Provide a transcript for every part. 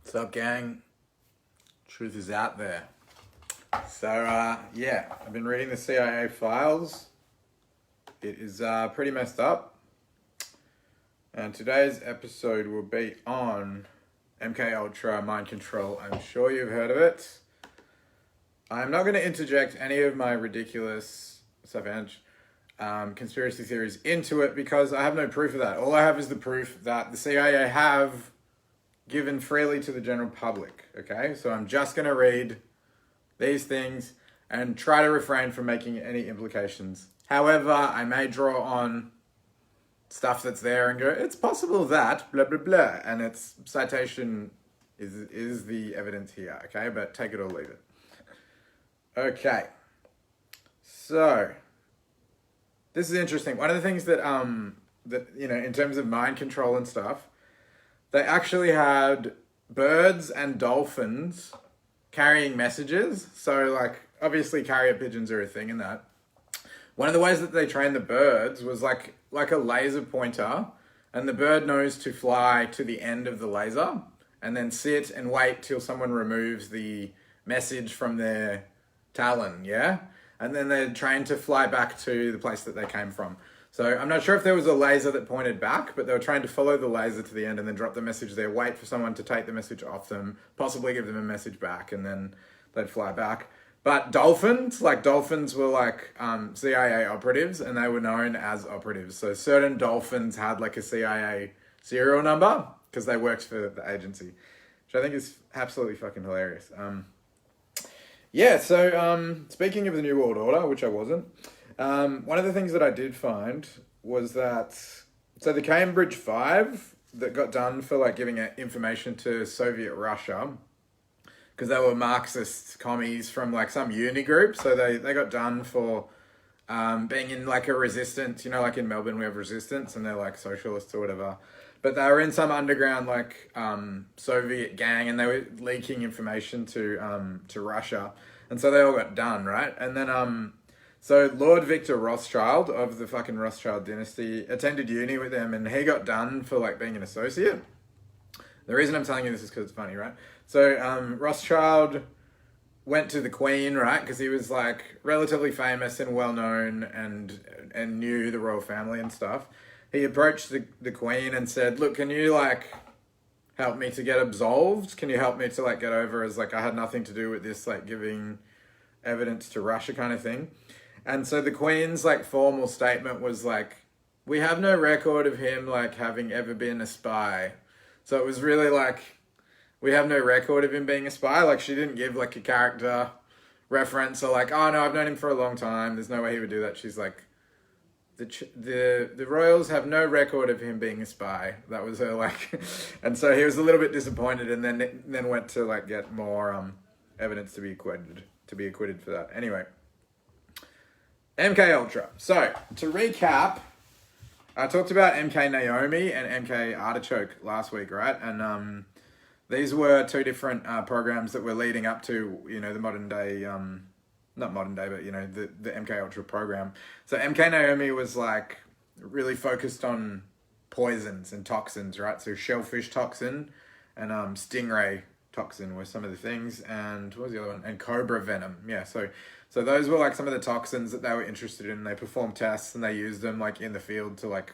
What's up, gang? Truth is out there. So, yeah, I've been reading the CIA files. It is pretty messed up. And today's episode will be on MK Ultra mind control. I'm sure you've heard of it. I'm not going to interject any of my ridiculous conspiracy theories into it because I have no proof of that. All I have is the proof that the CIA have given freely to the general public, okay? So I'm just going to read these things and try to refrain from making any implications. However, I may draw on stuff that's there and go, it's possible that, blah, blah, blah. And its citation is the evidence here, okay? But take it or leave it. Okay. So, this is interesting. One of the things that in terms of mind control and stuff, they actually had birds and dolphins carrying messages. So, like, obviously carrier pigeons are a thing in that. One of the ways that they trained the birds was like a laser pointer, and the bird knows to fly to the end of the laser and then sit and wait till someone removes the message from their talon, yeah? And then they're trained to fly back to the place that they came from. So I'm not sure if there was a laser that pointed back, but they were trying to follow the laser to the end and then drop the message there, wait for someone to take the message off them, possibly give them a message back, and then they'd fly back. But dolphins were like CIA operatives, and they were known as operatives. So certain dolphins had like a CIA serial number because they worked for the agency, which I think is absolutely fucking hilarious. So speaking of the New World Order, which I wasn't, one of the things that I did find was that, so the Cambridge Five that got done for like giving information to Soviet Russia, because they were Marxist commies from like some uni group, so they got done for being in like a resistance, like in Melbourne we have resistance and they're like socialists or whatever. But they were in some underground like Soviet gang and they were leaking information to Russia. And so they all got done, right? And then so Lord Victor Rothschild of the fucking Rothschild dynasty attended uni with them and he got done for like being an associate. The reason I'm telling you this is because it's funny, right? So Rothschild went to the Queen, right? Because he was like relatively famous and well known and knew the royal family and stuff. He approached the Queen and said, look, can you like help me to get absolved? Can you help me to like get over as like I had nothing to do with this, like giving evidence to Russia kind of thing? And so the Queen's like formal statement was like, we have no record of him like having ever been a spy. So it was really like, we have no record of him being a spy. Like she didn't give like a character reference or like, oh no, I've known him for a long time. There's no way he would do that. She's like, the royals have no record of him being a spy. That was her like, and so he was a little bit disappointed and then went to like get more evidence to be acquitted for that. Anyway, MK Ultra. So to recap, I talked about MK Naomi and MK Artichoke last week, right? And these were two different programs that were leading up to, the modern day, not modern day, but, the MK Ultra program. So MK Naomi was like really focused on poisons and toxins, right? So shellfish toxin and stingray toxin were some of the things. And what was the other one? And cobra venom. Yeah, so those were like some of the toxins that they were interested in. They performed tests and they used them like in the field to like,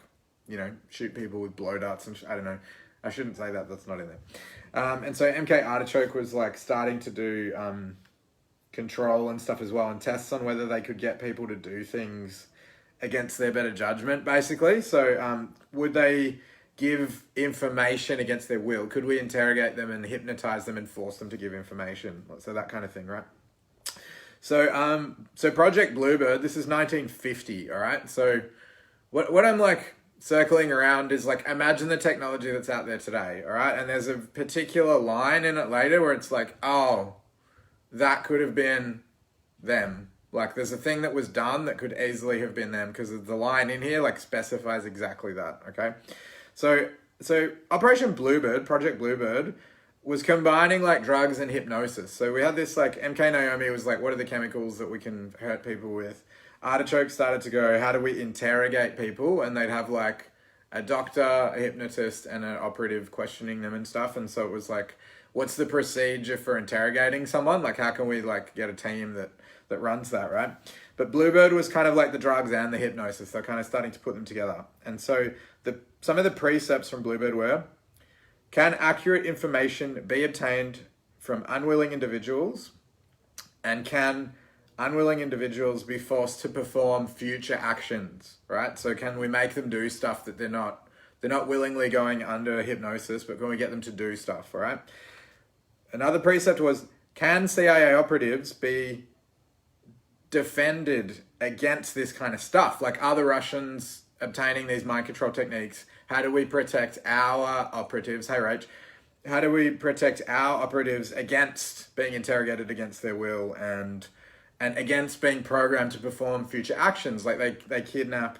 shoot people with blow darts and I don't know. I shouldn't say that. That's not in there. And so MK Artichoke was like starting to do control and stuff as well and tests on whether they could get people to do things against their better judgment, basically. So would they give information against their will? Could we interrogate them and hypnotize them and force them to give information? So that kind of thing, right? So Project Bluebird, this is 1950, all right? So what I'm like circling around is like, imagine the technology that's out there today, all right? And there's a particular line in it later where it's like, oh, that could have been them. Like there's a thing that was done that could easily have been them because the line in here like specifies exactly that, okay? So Operation Bluebird, Project Bluebird, was combining like drugs and hypnosis. So we had this like, MK Naomi was like, what are the chemicals that we can hurt people with? Artichoke started to go, how do we interrogate people? And they'd have like a doctor, a hypnotist, and an operative questioning them and stuff. And so it was like, what's the procedure for interrogating someone? Like, how can we like get a team that runs that, right? But Bluebird was kind of like the drugs and the hypnosis. They're kind of starting to put them together. And so some of the precepts from Bluebird were, can accurate information be obtained from unwilling individuals? And can unwilling individuals be forced to perform future actions, right? So can we make them do stuff that they're not willingly going under hypnosis, but can we get them to do stuff, all right? Another precept was, can CIA operatives be defended against this kind of stuff? Like, are the Russians obtaining these mind control techniques? How do we protect our operatives? Hey, Rach. How do we protect our operatives against being interrogated against their will and against being programmed to perform future actions? Like they kidnap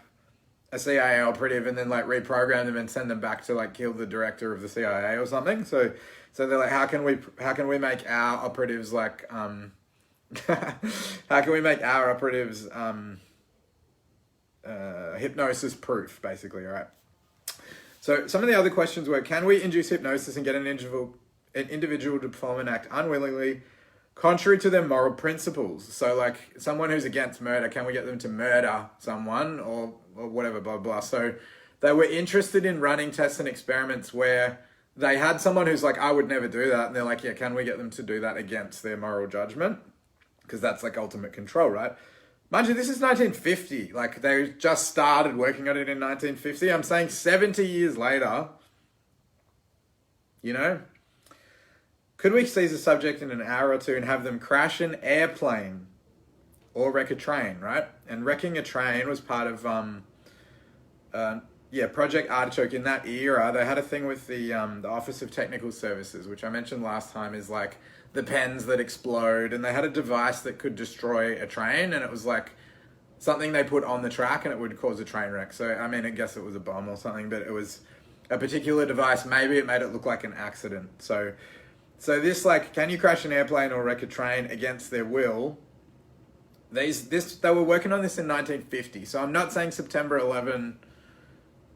a CIA operative and then like reprogram them and send them back to like kill the director of the CIA or something. So they're like, how can we make our operatives like how can we make our operatives hypnosis proof, basically, all right? So some of the other questions were, can we induce hypnosis and get an individual to perform an act unwillingly, contrary to their moral principles? So like someone who's against murder, can we get them to murder someone or whatever, blah, blah. So they were interested in running tests and experiments where they had someone who's like, I would never do that. And they're like, yeah, can we get them to do that against their moral judgment? Because that's like ultimate control, right? Mind you, this is 1950. Like, they just started working on it in 1950. I'm saying 70 years later, you know? Could we seize a subject in an hour or two and have them crash an airplane or wreck a train, right? And wrecking a train was part of, Project Artichoke. In that era, they had a thing with the Office of Technical Services, which I mentioned last time is like the pens that explode, and they had a device that could destroy a train, and it was like something they put on the track and it would cause a train wreck. So, I mean, I guess it was a bomb or something, but it was a particular device. Maybe it made it look like an accident. So this, like, can you crash an airplane or wreck a train against their will? They were working on this in 1950. So I'm not saying September 11,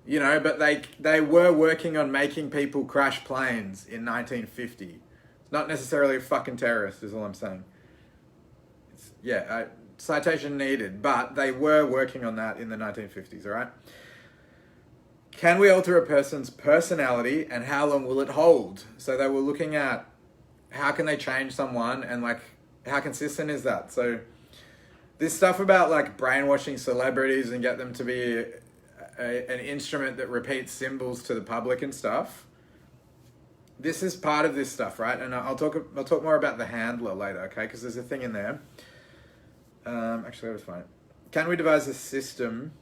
you know, but they were working on making people crash planes in 1950. Not necessarily a fucking terrorist, is all I'm saying. Citation needed, but they were working on that in the 1950s, all right? Can we alter a person's personality and how long will it hold? So they were looking at how can they change someone and like how consistent is that? So this stuff about like brainwashing celebrities and get them to be an instrument that repeats symbols to the public and stuff. This is part of this stuff, right? And I'll talk more about the handler later, okay? Because there's a thing in there. Actually, I was fine. Can we devise a system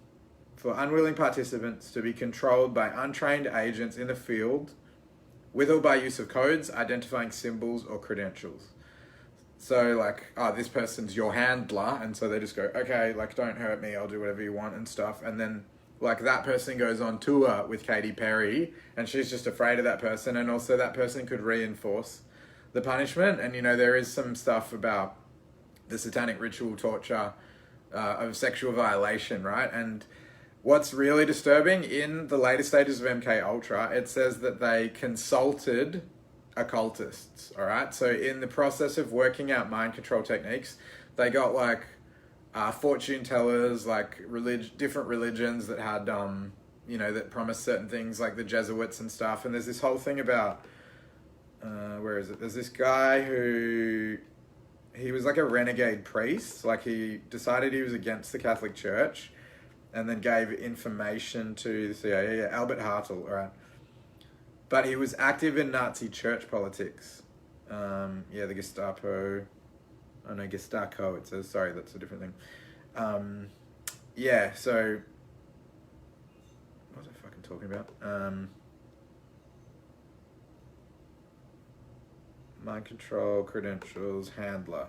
for unwilling participants to be controlled by untrained agents in the field with or by use of codes, identifying symbols or credentials? So like, this person's your handler, and so they just go, okay, like, don't hurt me, I'll do whatever you want and stuff. And then like that person goes on tour with Katy Perry and she's just afraid of that person, and also that person could reinforce the punishment. And, you know, there is some stuff about the satanic ritual torture of sexual violation, right? And what's really disturbing, in the later stages of MK Ultra, it says that they consulted occultists, all right? So in the process of working out mind control techniques, they got like fortune tellers, like different religions that had, that promised certain things, like the Jesuits and stuff. And there's this whole thing about, where is it? There's this guy who, he was like a renegade priest. Like, he decided he was against the Catholic Church and then gave information to the CIA. Yeah, Albert Hartel, all right. But he was active in Nazi church politics. The Gestapo. Oh no, Gestapo it says. Sorry, that's a different thing. So what was I fucking talking about? Mind control, credentials, handler.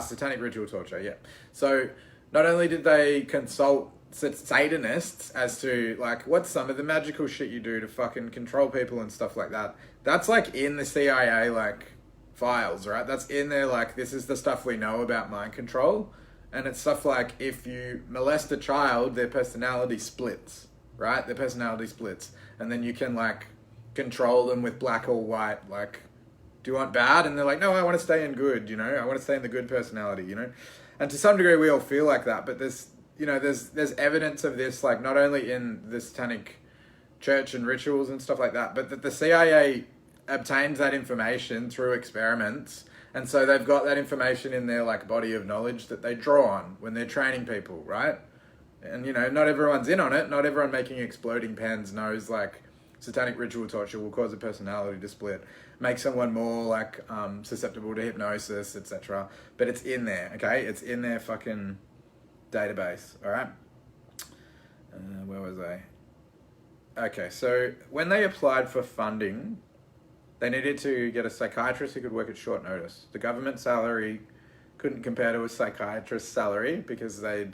Satanic ritual torture, yeah. So not only did they consult Satanists as to like what's some of the magical shit you do to fucking control people and stuff like that. That's like in the CIA like files, right? That's in there, like, this is the stuff we know about mind control. And it's stuff like, if you molest a child, their personality splits, right? Their personality splits. And then you can like control them with black or white, like, do you want bad? And they're like, no, I want to stay in good, you know, I want to stay in the good personality, you know? And to some degree we all feel like that, but there's evidence of this, like not only in the satanic church and rituals and stuff like that, but that the CIA obtains that information through experiments. And so they've got that information in their like body of knowledge that they draw on when they're training people, right? And you know, not everyone's in on it. Not everyone making exploding pens knows like satanic ritual torture will cause a personality to split, make someone more like susceptible to hypnosis, etc. But it's in there, okay? It's in their fucking database, all right? Where was I? Okay, so when they applied for funding, they needed to get a psychiatrist who could work at short notice. The government salary couldn't compare to a psychiatrist's salary because a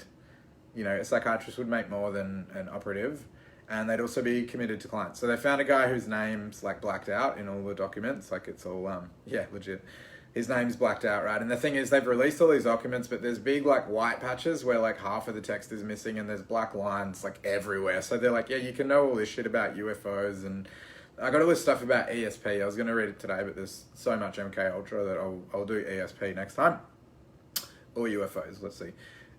psychiatrist would make more than an operative, and they'd also be committed to clients. So they found a guy whose name's like blacked out in all the documents, like it's all, legit. His name's blacked out, right? And the thing is, they've released all these documents, but there's big like white patches where like half of the text is missing and there's black lines like everywhere. So they're like, yeah, you can know all this shit about UFOs, and I got all this stuff about ESP. I was going to read it today, but there's so much MK Ultra that I'll do ESP next time. Or UFOs, let's see.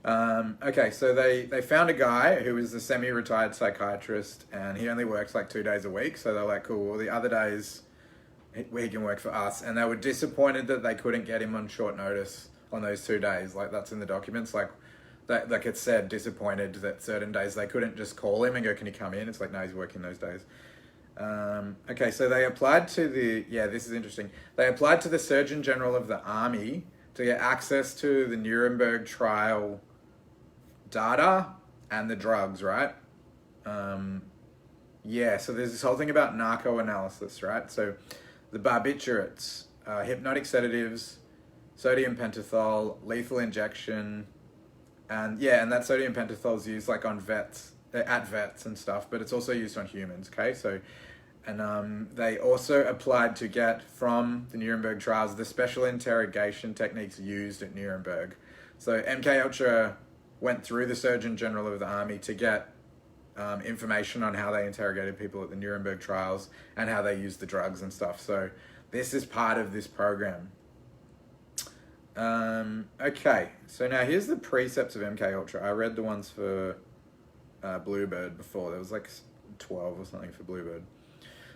Okay, so they found a guy who was a semi-retired psychiatrist, and he only works like 2 days a week. So they're like, cool, well, the other days he can work for us. And they were disappointed that they couldn't get him on short notice on those 2 days. Like that's in the documents. Like it said, disappointed that certain days they couldn't just call him and go, can you come in? It's like, no, he's working those days. Okay, so they applied to this is interesting. They applied to the Surgeon General of the Army to get access to the Nuremberg trial data and the drugs, right? So there's this whole thing about narco-analysis, right? So the barbiturates, hypnotic sedatives, sodium pentothal, lethal injection, and that sodium pentothal is used like on vets, at vets and stuff, but it's also used on humans, okay? So, and they also applied to get from the Nuremberg trials the special interrogation techniques used at Nuremberg. So MK Ultra went through the Surgeon General of the Army to get information on how they interrogated people at the Nuremberg trials and how they used the drugs and stuff. So this is part of this program. Okay, so now here's the precepts of MK Ultra. I read the ones for Bluebird before. There was like 12 or something for Bluebird.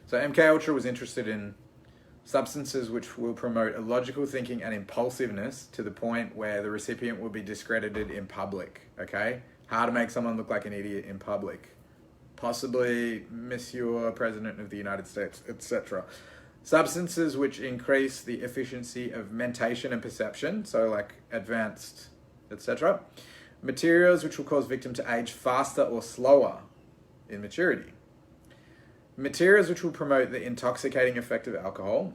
So MK Ultra was interested in substances which will promote illogical thinking and impulsiveness to the point where the recipient will be discredited in public, okay? How to make someone look like an idiot in public. Possibly Monsieur President of the United States, etc. Substances which increase the efficiency of mentation and perception, so like advanced, etc. Materials which will cause victim to age faster or slower in maturity. Materials which will promote the intoxicating effect of alcohol.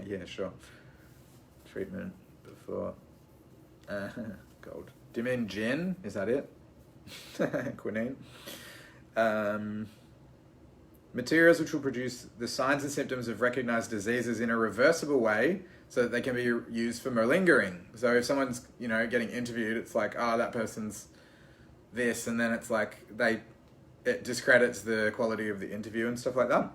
Yeah, sure. Treatment before gold. Do you mean gin? Is that it? Quinine. Materials which will produce the signs and symptoms of recognized diseases in a reversible way so that they can be used for malingering. So if someone's, getting interviewed, it's like, that person's this, and then it's like it discredits the quality of the interview and stuff like that.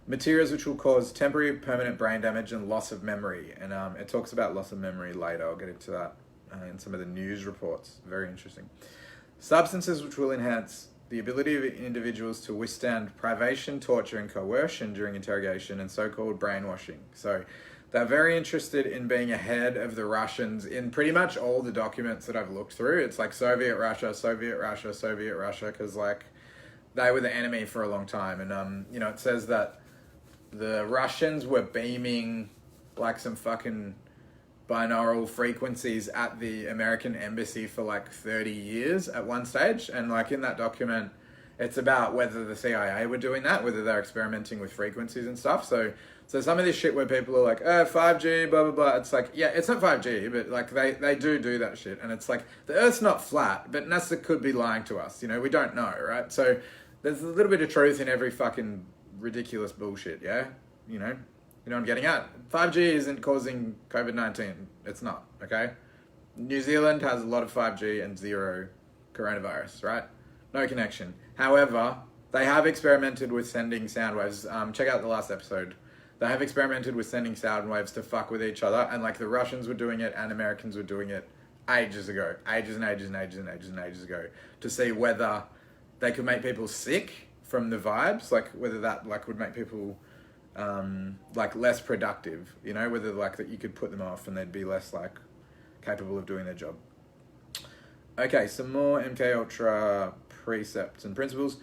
Materials which will cause temporary, permanent brain damage and loss of memory. And it talks about loss of memory later. I'll get into that in some of the news reports. Very interesting. Substances which will enhance the ability of individuals to withstand privation, torture, and coercion during interrogation and so-called brainwashing. So they're very interested in being ahead of the Russians in pretty much all the documents that I've looked through. It's like Soviet Russia, because like they were the enemy for a long time. And, it says that the Russians were beaming like some fucking binaural frequencies at the American embassy for like 30 years at one stage. And like in that document, it's about whether the CIA were doing that, whether they're experimenting with frequencies and stuff. So some of this shit where people are like, 5G, blah, blah, blah. It's like, yeah, it's not 5G, but like they do that shit. And it's like, the Earth's not flat, but NASA could be lying to us. We don't know, right? So there's a little bit of truth in every fucking ridiculous bullshit, yeah? You know what I'm getting at? 5G isn't causing COVID-19. It's not, okay? New Zealand has a lot of 5G and zero coronavirus, right? No connection. However, they have experimented with sending sound waves. Check out the last episode. They have experimented with sending sound waves to fuck with each other, and like the Russians were doing it and Americans were doing it ages ago. Ages and ages and ages and ages and ages ago. To see whether they could make people sick from the vibes, like whether that like would make people like less productive, you know, whether like that you could put them off and they'd be less like capable of doing their job. Okay, some more MK Ultra precepts and principles.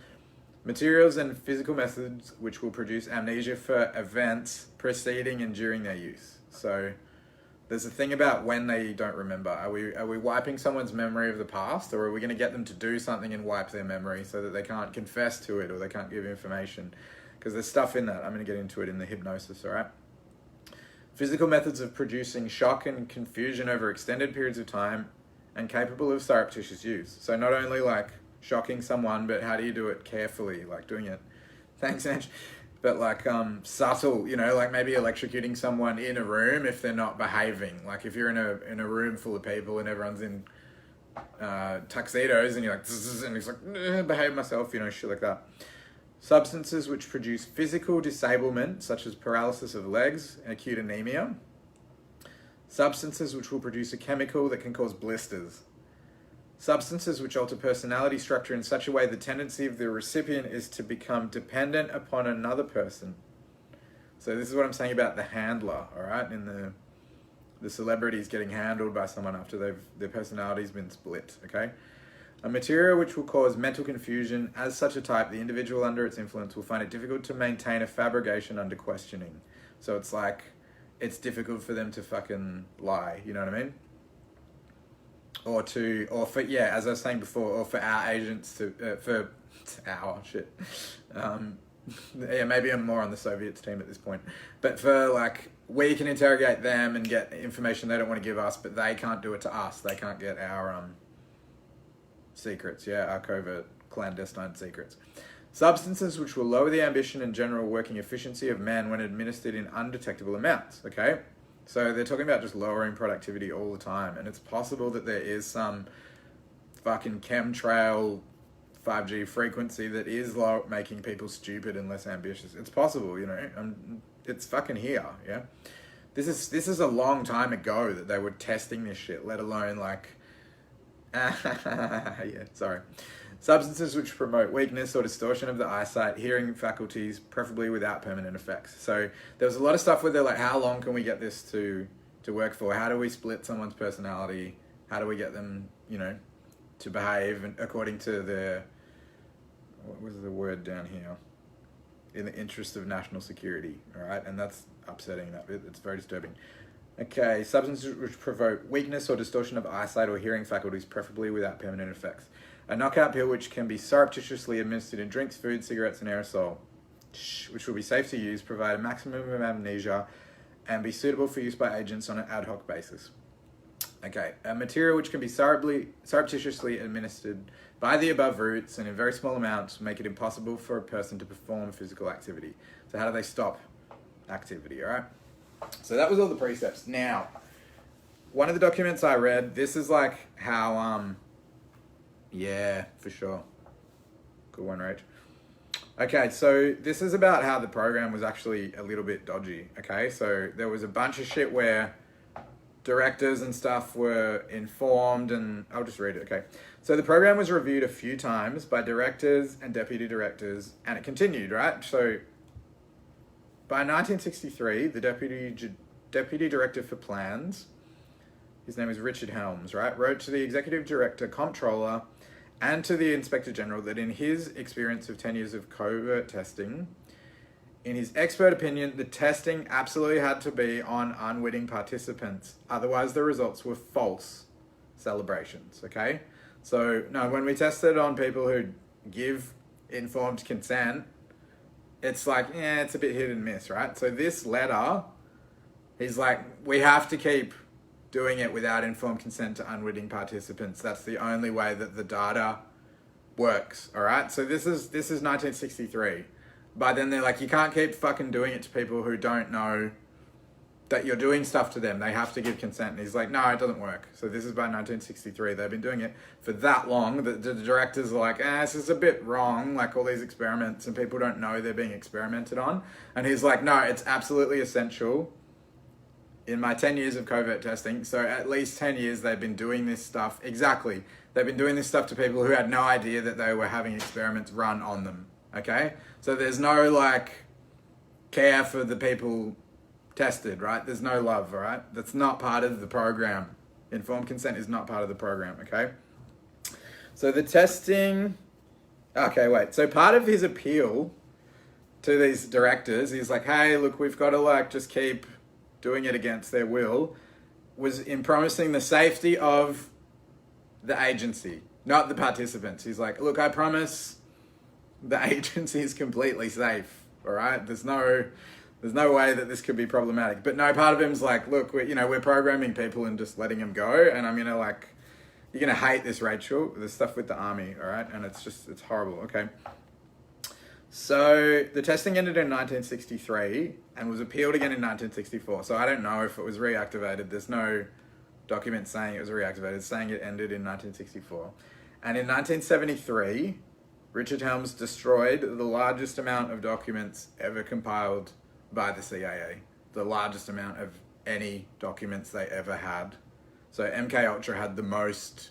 Materials and physical methods which will produce amnesia for events preceding and during their use. So there's a thing about when they don't remember. Are we wiping someone's memory of the past, or are we going to get them to do something and wipe their memory so that they can't confess to it or they can't give information? Because there's stuff in that. I'm going to get into it in the hypnosis, all right? Physical methods of producing shock and confusion over extended periods of time and capable of surreptitious use. So not only like shocking someone, but how do you do it carefully, like doing it, thanks Ange, but like subtle, you know, like maybe electrocuting someone in a room if they're not behaving. Like if you're in a room full of people and everyone's in tuxedos and you're like, and it's like, behave myself, you know, shit like that. Substances which produce physical disablement, such as paralysis of legs and acute anemia. Substances which will produce a chemical that can cause blisters. Substances which alter personality structure in such a way the tendency of the recipient is to become dependent upon another person. So this is what I'm saying about the handler, all right? In the celebrities getting handled by someone after their personality's been split, okay? A material which will cause mental confusion. As such a type, the individual under its influence will find it difficult to maintain a fabrication under questioning. So it's like, it's difficult for them to fucking lie, you know what I mean? Or for, yeah, as I was saying before, or for our agents to, yeah, maybe I'm more on the Soviets team at this point. But for like, we can interrogate them and get information they don't want to give us, but they can't do it to us. They can't get our secrets, our covert, clandestine secrets. Substances which will lower the ambition and general working efficiency of man when administered in undetectable amounts, okay? So they're talking about just lowering productivity all the time, and it's possible that there is some fucking chemtrail 5G frequency that is making people stupid and less ambitious. It's possible, you know. It's fucking here, yeah. This is a long time ago that they were testing this shit, let alone like, yeah, sorry. Substances which promote weakness or distortion of the eyesight, hearing faculties, preferably without permanent effects. So there was a lot of stuff where they're like, how long can we get this to work for? How do we split someone's personality? How do we get them, you know, to behave according to their, what was the word down here? In the interest of national security, all right? And that's upsetting, that bit. It's very disturbing. Okay, substances which provoke weakness or distortion of eyesight or hearing faculties, preferably without permanent effects. A knockout pill which can be surreptitiously administered in drinks, food, cigarettes, and aerosol, which will be safe to use, provide a maximum of amnesia, and be suitable for use by agents on an ad hoc basis. Okay, a material which can be surreptitiously administered by the above routes and in very small amounts make it impossible for a person to perform physical activity. So how do they stop activity, all right? So that was all the precepts. Now, one of the documents I read, this is like how, yeah, for sure. Good one, Rach. Okay, so this is about how the program was actually a little bit dodgy, okay? So there was a bunch of shit where directors and stuff were informed, and I'll just read it, okay? So the program was reviewed a few times by directors and deputy directors, and it continued, right? So by 1963, the deputy director for plans, his name is Richard Helms, right, wrote to the executive director, comptroller, and to the Inspector General that in his experience of 10 years of covert testing, in his expert opinion, the testing absolutely had to be on unwitting participants. Otherwise, the results were false celebrations, okay? So, no, when we tested on people who give informed consent, it's like, yeah, it's a bit hit and miss, right? So this letter, he's like, we have to keep doing it without informed consent to unwitting participants. That's the only way that the data works, all right? So this is 1963. By then they're like, you can't keep fucking doing it to people who don't know that you're doing stuff to them, they have to give consent. And he's like, no, it doesn't work. So this is by 1963. They've been doing it for that long that the directors are like, this is a bit wrong, like all these experiments, and people don't know they're being experimented on. And he's like, no, it's absolutely essential. In my 10 years of covert testing, so at least 10 years they've been doing this stuff. Exactly. They've been doing this stuff to people who had no idea that they were having experiments run on them. Okay? So there's no like care for the people tested, right? There's no love, all right? That's not part of the program. Informed consent is not part of the program, okay? So the testing, okay, wait. So part of his appeal to these directors, he's like, hey, look, we've got to like just keep doing it against their will, was in promising the safety of the agency, not the participants. He's like, look, I promise the agency is completely safe, all right? There's no way that this could be problematic. But no, part of him's like, look, we're programming people and just letting them go. And I'm going to like, you're going to hate this, Rachel, the stuff with the army, all right? And it's horrible, okay? So the testing ended in 1963 and was appealed again in 1964. So I don't know if it was reactivated. There's no document saying it was reactivated. It's saying it ended in 1964. And in 1973, Richard Helms destroyed the largest amount of documents ever compiled by the CIA. The largest amount of any documents they ever had. So MK Ultra had the most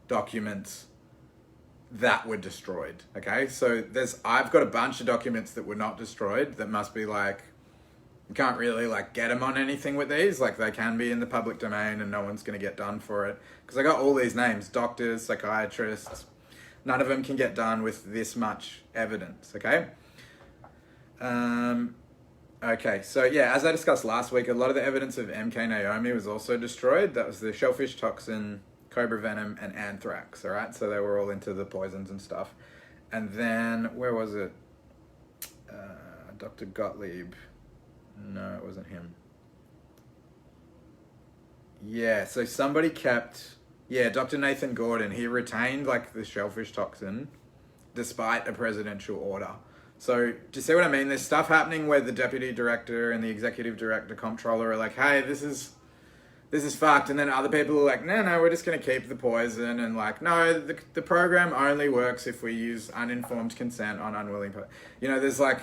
documents that were destroyed. Okay, so I've got a bunch of documents that were not destroyed that must be like, you can't really like get them on anything with these. Like they can be in the public domain and no one's going to get done for it. Because I got all these names, doctors, psychiatrists. None of them can get done with this much evidence, okay? Okay, so yeah, as I discussed last week, a lot of the evidence of MK Naomi was also destroyed. That was the shellfish toxin, cobra venom, and anthrax, all right? So they were all into the poisons and stuff. And then, where was it? Dr. Gottlieb. No, it wasn't him. Yeah, so somebody kept... Yeah, Dr. Nathan Gordon, he retained like the shellfish toxin despite a presidential order. So, do you see what I mean? There's stuff happening where the deputy director and the executive director comptroller are like, hey, this is fucked. And then other people are like, no, we're just going to keep the poison. And like, no, the program only works if we use uninformed consent on unwilling people. There's like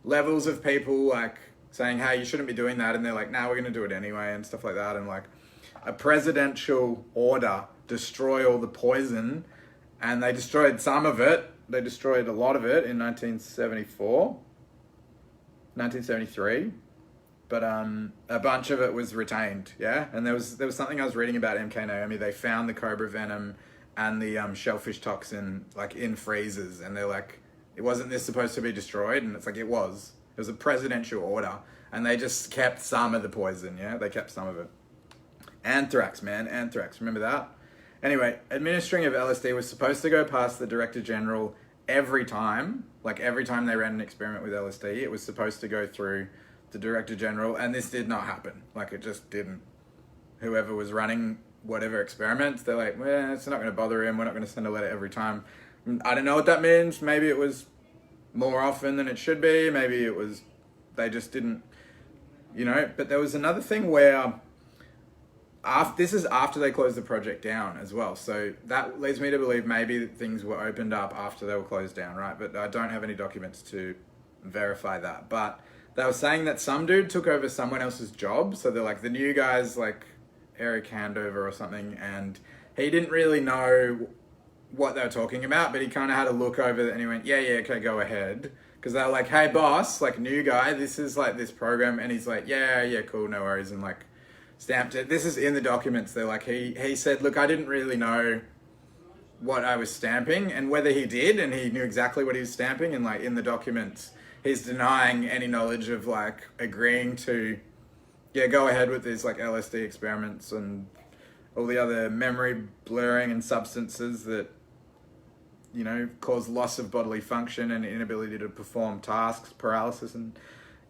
levels of people like saying, hey, you shouldn't be doing that. And they're like, no, we're going to do it anyway and stuff like that. And like a presidential order destroy all the poison. And they destroyed some of it. They destroyed a lot of it in 1973, but a bunch of it was retained, yeah? And there was something I was reading about MK Naomi. They found the cobra venom and the shellfish toxin like in freezers, and they're like, it wasn't this supposed to be destroyed? And it's like, it was. It was a presidential order, and they just kept some of the poison, yeah? They kept some of it. Anthrax, man, anthrax, remember that? Anyway, administering of LSD was supposed to go past the Director General every time. Like every time they ran an experiment with LSD, it was supposed to go through the Director General, and this did not happen. Like it just didn't. Whoever was running whatever experiments, they're like, well, it's not going to bother him. We're not going to send a letter every time. I don't know what that means. Maybe it was more often than it should be. Maybe it was, they just didn't, But there was another thing where... this is after they closed the project down as well. So that leads me to believe maybe things were opened up after they were closed down, right? But I don't have any documents to verify that. But they were saying that some dude took over someone else's job. So they're like, the new guy's like Eric Handover or something. And he didn't really know what they were talking about, but he kind of had a look over it and he went, yeah, okay, go ahead. Because they were like, hey, boss, like new guy, this is like this program. And he's like, yeah, cool, no worries. And like, stamped it. This is in the documents. They're like, he said, look, I didn't really know what I was stamping and whether he did and he knew exactly what he was stamping. And like in the documents, he's denying any knowledge of like agreeing to, go ahead with these like LSD experiments and all the other memory blurring and substances that, cause loss of bodily function and inability to perform tasks, paralysis, and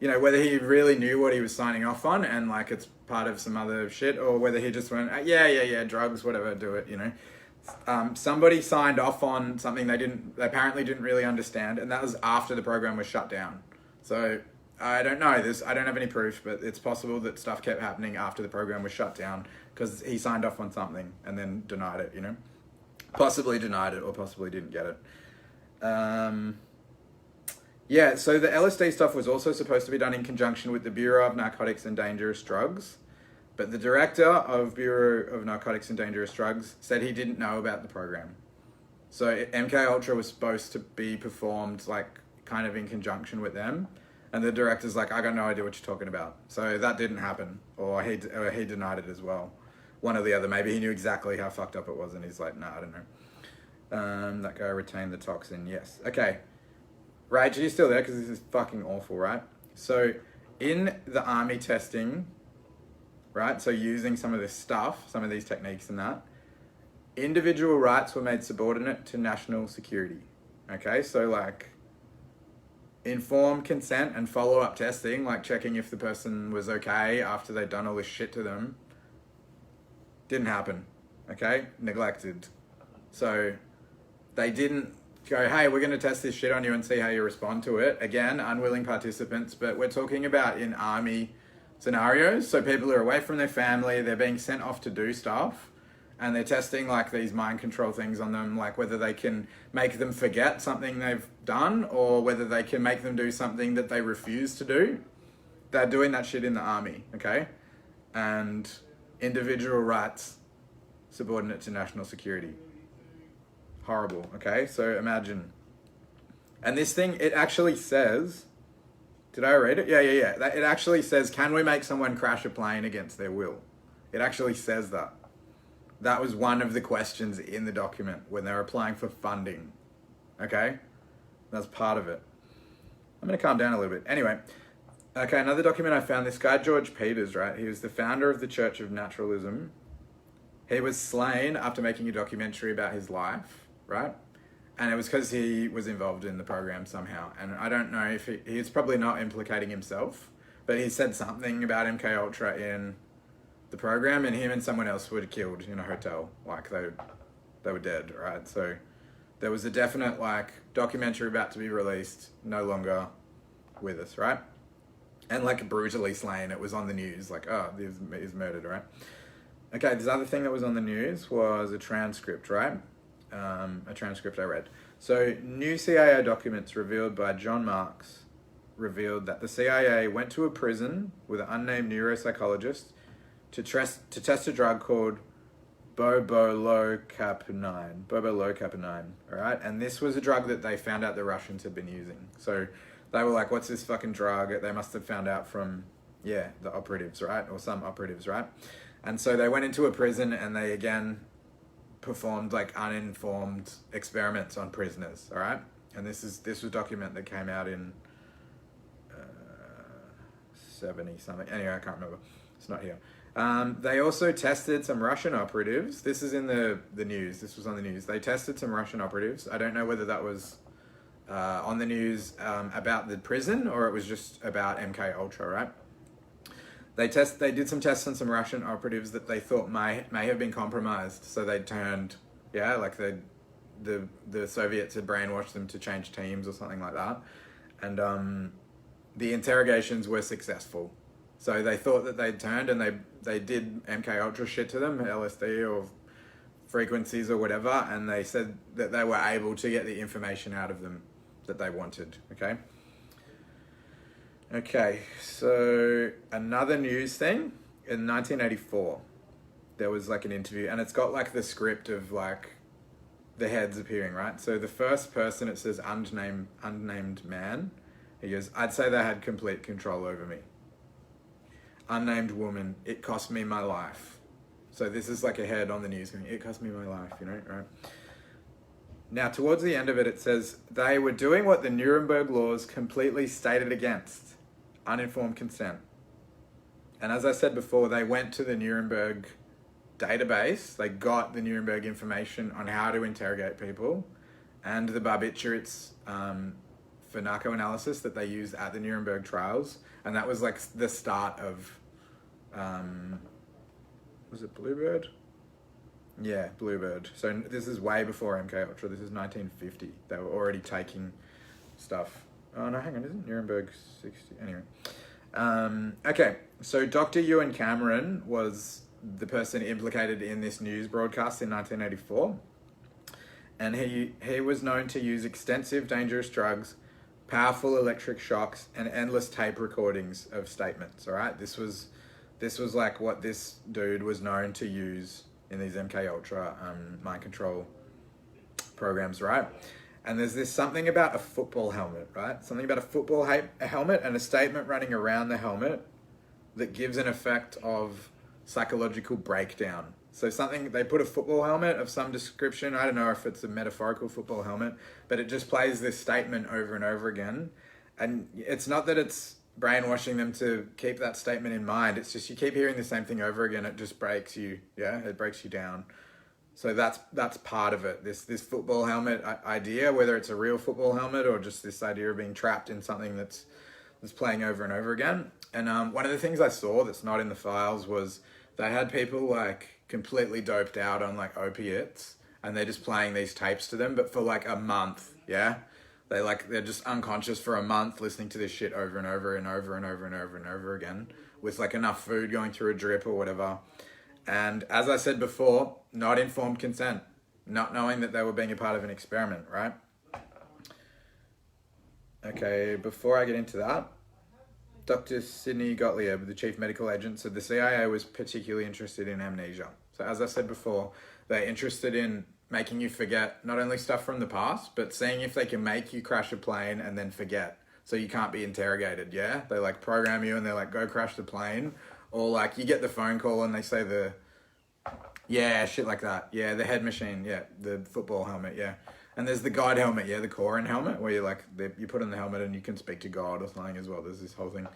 whether he really knew what he was signing off on and like it's part of some other shit, or whether he just went, yeah, drugs, whatever, do it, Somebody signed off on something they apparently didn't really understand, and that was after the program was shut down. So I don't know. I don't have any proof, but it's possible that stuff kept happening after the program was shut down because he signed off on something and then denied it. Possibly denied it or possibly didn't get it. Yeah. So the LSD stuff was also supposed to be done in conjunction with the Bureau of Narcotics and Dangerous Drugs, but the director of Bureau of Narcotics and Dangerous Drugs said he didn't know about the program. So MK Ultra was supposed to be performed like kind of in conjunction with them, and the director's like, I got no idea what you're talking about. So that didn't happen, or he denied it as well. One or the other. Maybe he knew exactly how fucked up it was, and he's like, nah, I don't know. That guy retained the toxin. Yes. Okay. Rach, are you still there? Because this is fucking awful, right? So in the army testing, right? So using some of this stuff, some of these techniques and that, individual rights were made subordinate to national security. Okay, so like informed consent and follow-up testing, like checking if the person was okay after they'd done all this shit to them, didn't happen. Okay, neglected. So they didn't go, hey, we're going to test this shit on you and see how you respond to it. Again, unwilling participants, but we're talking about in army scenarios. So people are away from their family, they're being sent off to do stuff, and they're testing like these mind control things on them, like whether they can make them forget something they've done or whether they can make them do something that they refuse to do. They're doing that shit in the army, okay? And individual rights subordinate to national security. Horrible, okay? So imagine. And this thing, it actually says, did I read it? Yeah. It actually says, can we make someone crash a plane against their will? It actually says that. That was one of the questions in the document when they were applying for funding. Okay? That's part of it. I'm going to calm down a little bit. Anyway, okay, another document I found, this guy George Peters, right? He was the founder of the Church of Naturalism. He was slain after making a documentary about his life, right? And it was because he was involved in the program somehow. And I don't know if he's probably not implicating himself, but he said something about MK Ultra in the program, and him and someone else were killed in a hotel. Like they were dead, right? So there was a definite like documentary about to be released, no longer with us, right? And like brutally slain. It was on the news, like, oh, he's murdered, right? Okay, this other thing that was on the news was a transcript, right? A transcript I read. So new CIA documents revealed by John Marks revealed that the CIA went to a prison with an unnamed neuropsychologist to test a drug called bobolocapinine, all right? And this was a drug that they found out the Russians had been using. So they were like, what's this fucking drug? They must have found out from, the operatives, right? Or some operatives, right? And so they went into a prison and they, again, performed like uninformed experiments on prisoners, all right? And this was a document that came out in 70 something. Anyway, I can't remember. It's not here. They also tested some Russian operatives. This is in the news. This was on the news. They tested some Russian operatives. I don't know whether that was on the news about the prison or it was just about MK Ultra, right? They did some tests on some Russian operatives that they thought may have been compromised. So they turned, like the Soviets had brainwashed them to change teams or something like that. And the interrogations were successful. So they thought that they'd turned and they did MK Ultra shit to them, LSD or frequencies or whatever, and they said that they were able to get the information out of them that they wanted, okay? Okay, so another news thing, in 1984, there was like an interview, and it's got like the script of like the heads appearing, right? So the first person, it says unnamed man. He goes, I'd say they had complete control over me. Unnamed woman, it cost me my life. So this is like a head on the news going, it cost me my life, right? Now, towards the end of it, it says, they were doing what the Nuremberg laws completely stated against, uninformed consent. And as I said before, they went to the Nuremberg database, they got the Nuremberg information on how to interrogate people, and the barbiturates for narco-analysis that they used at the Nuremberg trials. And that was like the start of, was it Bluebird? Yeah, Bluebird. So this is way before MK Ultra. This is 1950. They were already taking stuff. Oh no, hang on, isn't Nuremberg 60? Anyway. Okay, so Dr. Ewan Cameron was the person implicated in this news broadcast in 1984. And he was known to use extensive dangerous drugs, powerful electric shocks, and endless tape recordings of statements. All right, this was like what this dude was known to use in these MK Ultra mind control programs, right? And there's this something about a football helmet, right? Something about a football helmet and a statement running around the helmet that gives an effect of psychological breakdown. So something, they put a football helmet of some description, I don't know if it's a metaphorical football helmet, but it just plays this statement over and over again. And it's not that it's brainwashing them to keep that statement in mind, it's just you keep hearing the same thing over again, it just breaks you, yeah? It breaks you down. So that's part of it, this football helmet idea, whether it's a real football helmet or just this idea of being trapped in something that's playing over and over again. And one of the things I saw that's not in the files was they had people like completely doped out on like opiates and they're just playing these tapes to them, but for like a month, yeah? They're just unconscious for a month listening to this shit over and over and over and over and over and over again with like enough food going through a drip or whatever. And as I said before, not informed consent, not knowing that they were being a part of an experiment, right? Okay, before I get into that, Dr. Sidney Gottlieb, the chief medical agent, said the CIA was particularly interested in amnesia. So as I said before, they're interested in making you forget not only stuff from the past, but seeing if they can make you crash a plane and then forget. So you can't be interrogated, yeah? They like program you and they're like, go crash the plane. Or like you get the phone call and they say yeah, shit like that. Yeah, the head machine, yeah, the football helmet, yeah. And there's the God helmet, yeah, the Koran helmet, where you like, you put on the helmet and you can speak to God or something as well. There's this whole thing.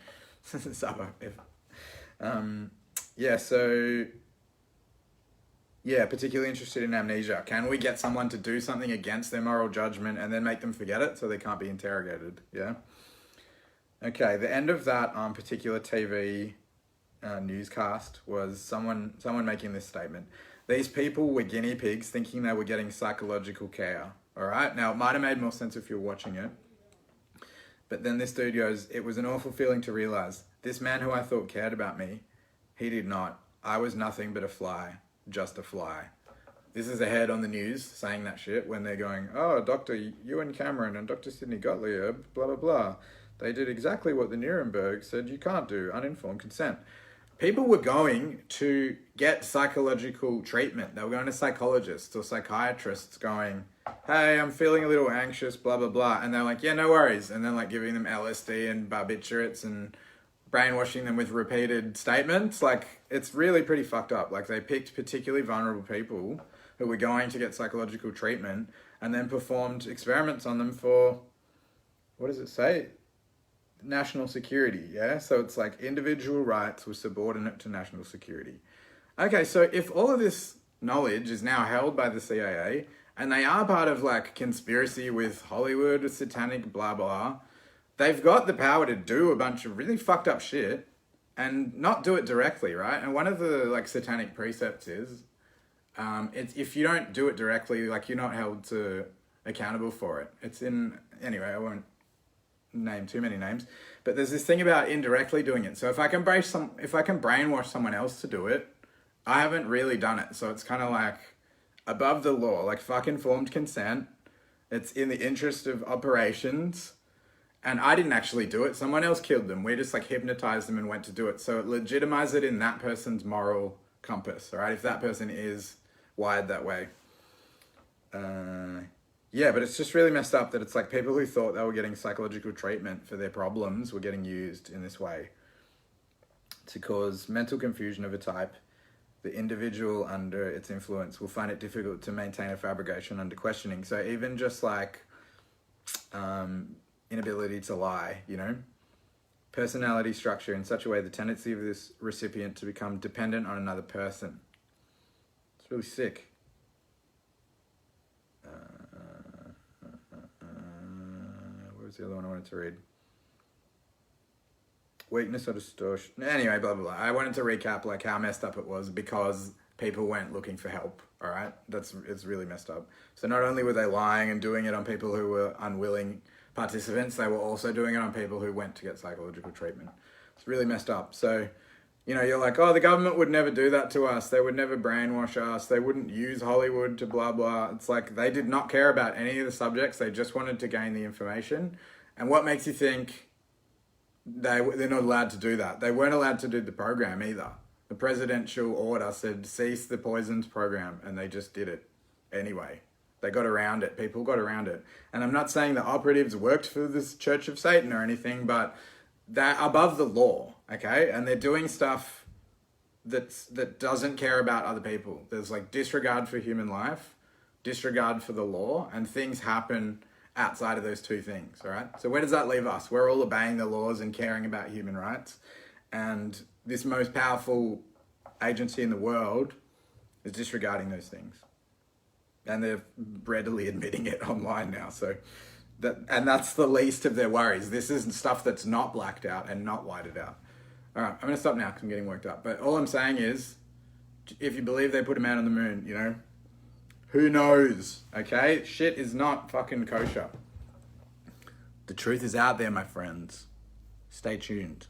Particularly interested in amnesia. Can we get someone to do something against their moral judgment and then make them forget it so they can't be interrogated, yeah? Okay, the end of that particular TV newscast was someone making this statement. These people were guinea pigs thinking they were getting psychological care. All right. Now, it might have made more sense if you're watching it. But then this dude goes, it was an awful feeling to realize this man who I thought cared about me, he did not. I was nothing but a fly, just a fly. This is a head on the news saying that shit when they're going, oh, Dr. Ewan Cameron and Dr. Sidney Gottlieb, blah, blah, blah. They did exactly what the Nuremberg said you can't do, uninformed consent. People were going to get psychological treatment. They were going to psychologists or psychiatrists going, hey, I'm feeling a little anxious, blah, blah, blah. And they're like, yeah, no worries. And then like giving them LSD and barbiturates and brainwashing them with repeated statements. Like, it's really pretty fucked up. Like, they picked particularly vulnerable people who were going to get psychological treatment and then performed experiments on them for, what does it say? National security, yeah? So it's like individual rights were subordinate to national security. Okay, so if all of this knowledge is now held by the CIA and they are part of like conspiracy with Hollywood, satanic blah blah, they've got the power to do a bunch of really fucked up shit and not do it directly, right? And one of the like satanic precepts is it's if you don't do it directly, like you're not held to accountable for it. It's in, anyway, I won't name too many names, but there's this thing about indirectly doing it. So if I can brainwash someone else to do it, I haven't really done it. So it's kind of like above the law, like fuck informed consent. It's in the interest of operations, and I didn't actually do it. Someone else killed them. We just like hypnotized them and went to do it. So it legitimized it in that person's moral compass, all right? If that person is wired that way. Yeah, but it's just really messed up that it's like people who thought they were getting psychological treatment for their problems were getting used in this way to cause mental confusion of a type. The individual under its influence will find it difficult to maintain a fabrication under questioning. So even just like inability to lie, you know? Personality structure in such a way the tendency of this recipient to become dependent on another person. It's really sick. The other one I wanted to read. Weakness or distortion. Anyway, blah, blah, blah. I wanted to recap like how messed up it was because people went looking for help. All right. It's really messed up. So not only were they lying and doing it on people who were unwilling, participants, they were also doing it on people who went to get psychological treatment. It's really messed up. So, you know, you're like, oh, the government would never do that to us. They would never brainwash us. They wouldn't use Hollywood to blah, blah. It's like they did not care about any of the subjects. They just wanted to gain the information. And what makes you think they're not allowed to do that? They weren't allowed to do the program either. The presidential order said cease the poisons program, and they just did it anyway. They got around it. People got around it. And I'm not saying the operatives worked for this Church of Satan or anything, but they're above the law, okay? And they're doing stuff that doesn't care about other people. There's like disregard for human life, disregard for the law, and things happen outside of those two things, all right? So where does that leave us? We're all obeying the laws and caring about human rights. And this most powerful agency in the world is disregarding those things. And they're readily admitting it online now. So that's the least of their worries. This is stuff that's not blacked out and not whited out. All right, I'm going to stop now because I'm getting worked up. But all I'm saying is, if you believe they put a man on the moon, you know, who knows, okay? Shit is not fucking kosher. The truth is out there, my friends. Stay tuned.